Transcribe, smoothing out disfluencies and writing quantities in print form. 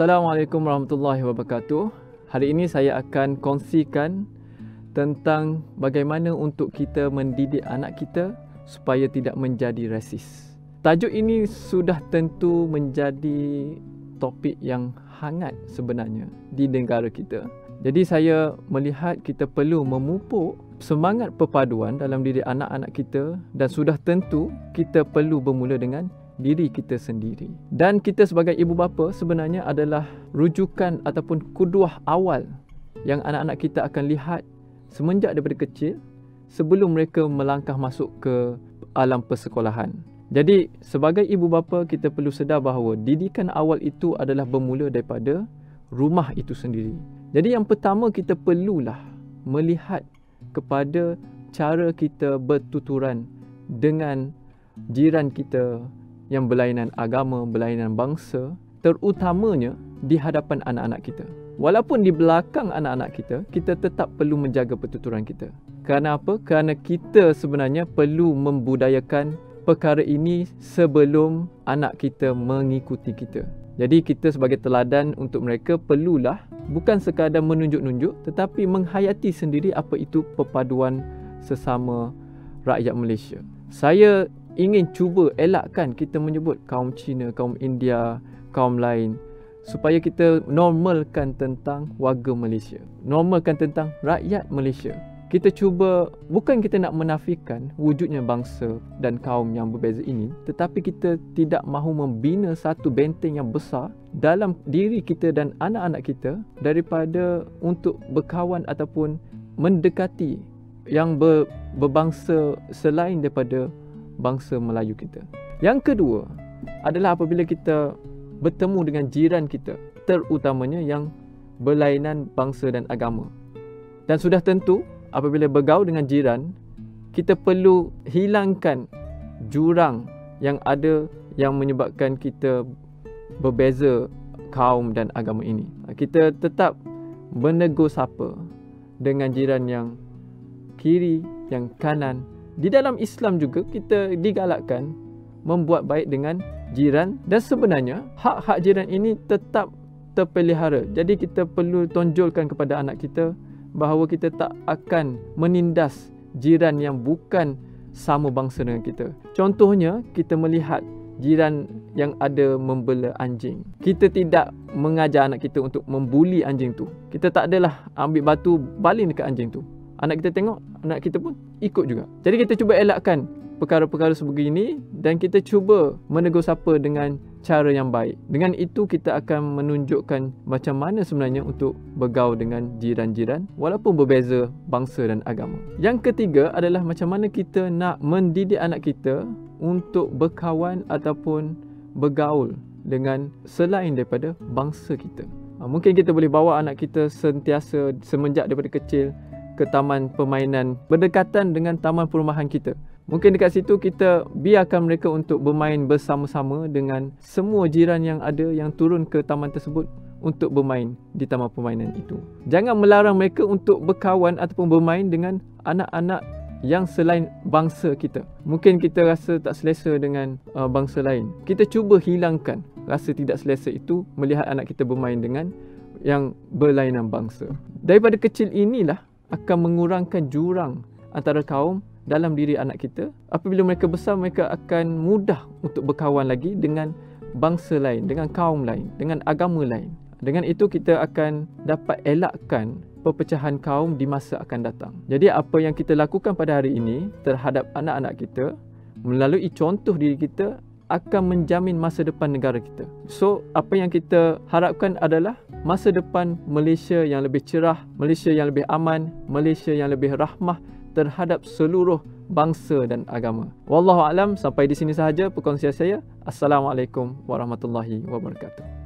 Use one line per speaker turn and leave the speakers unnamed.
Assalamualaikum warahmatullahi wabarakatuh. Hari ini saya akan kongsikan tentang bagaimana untuk kita mendidik anak kita supaya tidak menjadi rasis. Tajuk ini sudah tentu menjadi topik yang hangat sebenarnya di negara kita. Jadi saya melihat kita perlu memupuk semangat perpaduan dalam diri anak-anak kita, dan sudah tentu kita perlu bermula dengan diri kita sendiri. Dan kita sebagai ibu bapa sebenarnya adalah rujukan ataupun kuduah awal yang anak-anak kita akan lihat semenjak daripada kecil sebelum mereka melangkah masuk ke alam persekolahan. Jadi sebagai ibu bapa kita perlu sedar bahawa didikan awal itu adalah bermula daripada rumah itu sendiri. Jadi yang pertama, kita perlulah melihat kepada cara kita bertuturan dengan jiran kita yang berlainan agama, berlainan bangsa, terutamanya di hadapan anak-anak kita. Walaupun di belakang anak-anak kita, kita tetap perlu menjaga pertuturan kita. Kerana apa? Kerana kita sebenarnya perlu membudayakan perkara ini sebelum anak kita mengikuti kita. Jadi kita sebagai teladan untuk mereka perlulah bukan sekadar menunjuk-nunjuk, tetapi menghayati sendiri apa itu perpaduan sesama rakyat Malaysia. Saya ingin cuba elakkan kita menyebut kaum Cina, kaum India, kaum lain, supaya kita normalkan tentang warga Malaysia, normalkan tentang rakyat Malaysia. Kita cuba, bukan kita nak menafikan wujudnya bangsa dan kaum yang berbeza ini, tetapi kita tidak mahu membina satu benteng yang besar dalam diri kita dan anak-anak kita daripada untuk berkawan ataupun mendekati yang berbangsa selain daripada bangsa Melayu kita. Yang kedua adalah apabila kita bertemu dengan jiran kita, terutamanya yang berlainan bangsa dan agama. Dan sudah tentu apabila bergaul dengan jiran, kita perlu hilangkan jurang yang ada yang menyebabkan kita berbeza kaum dan agama ini. Kita tetap menegur sapa dengan jiran yang kiri, yang kanan. Di dalam Islam juga kita digalakkan membuat baik dengan jiran, dan sebenarnya hak-hak jiran ini tetap terpelihara. Jadi kita perlu tonjolkan kepada anak kita bahawa kita tak akan menindas jiran yang bukan sama bangsa dengan kita. Contohnya, kita melihat jiran yang ada membela anjing. Kita tidak mengajar anak kita untuk membuli anjing tu. Kita tak adalah ambil batu baling dekat anjing tu. Anak kita tengok, anak kita pun ikut juga. Jadi kita cuba elakkan perkara-perkara sebegini dan kita cuba menegur sapa dengan cara yang baik. Dengan itu kita akan menunjukkan macam mana sebenarnya untuk bergaul dengan jiran-jiran walaupun berbeza bangsa dan agama. Yang ketiga adalah macam mana kita nak mendidik anak kita untuk berkawan ataupun bergaul dengan selain daripada bangsa kita. Mungkin kita boleh bawa anak kita sentiasa semenjak daripada kecil ke taman permainan berdekatan dengan taman perumahan kita. Mungkin dekat situ kita biarkan mereka untuk bermain bersama-sama dengan semua jiran yang ada yang turun ke taman tersebut untuk bermain di taman permainan itu. Jangan melarang mereka untuk berkawan ataupun bermain dengan anak-anak yang selain bangsa kita. Mungkin kita rasa tak selesa dengan bangsa lain. Kita cuba hilangkan rasa tidak selesa itu melihat anak kita bermain dengan yang berlainan bangsa. Daripada kecil inilah akan mengurangkan jurang antara kaum dalam diri anak kita. Apabila mereka besar, mereka akan mudah untuk berkawan lagi dengan bangsa lain, dengan kaum lain, dengan agama lain. Dengan itu kita akan dapat elakkan perpecahan kaum di masa akan datang. Jadi apa yang kita lakukan pada hari ini terhadap anak-anak kita melalui contoh diri kita akan menjamin masa depan negara kita. So, apa yang kita harapkan adalah masa depan Malaysia yang lebih cerah, Malaysia yang lebih aman, Malaysia yang lebih rahmah terhadap seluruh bangsa dan agama. Wallahu a'lam, sampai di sini sahaja perkongsian saya. Assalamualaikum warahmatullahi wabarakatuh.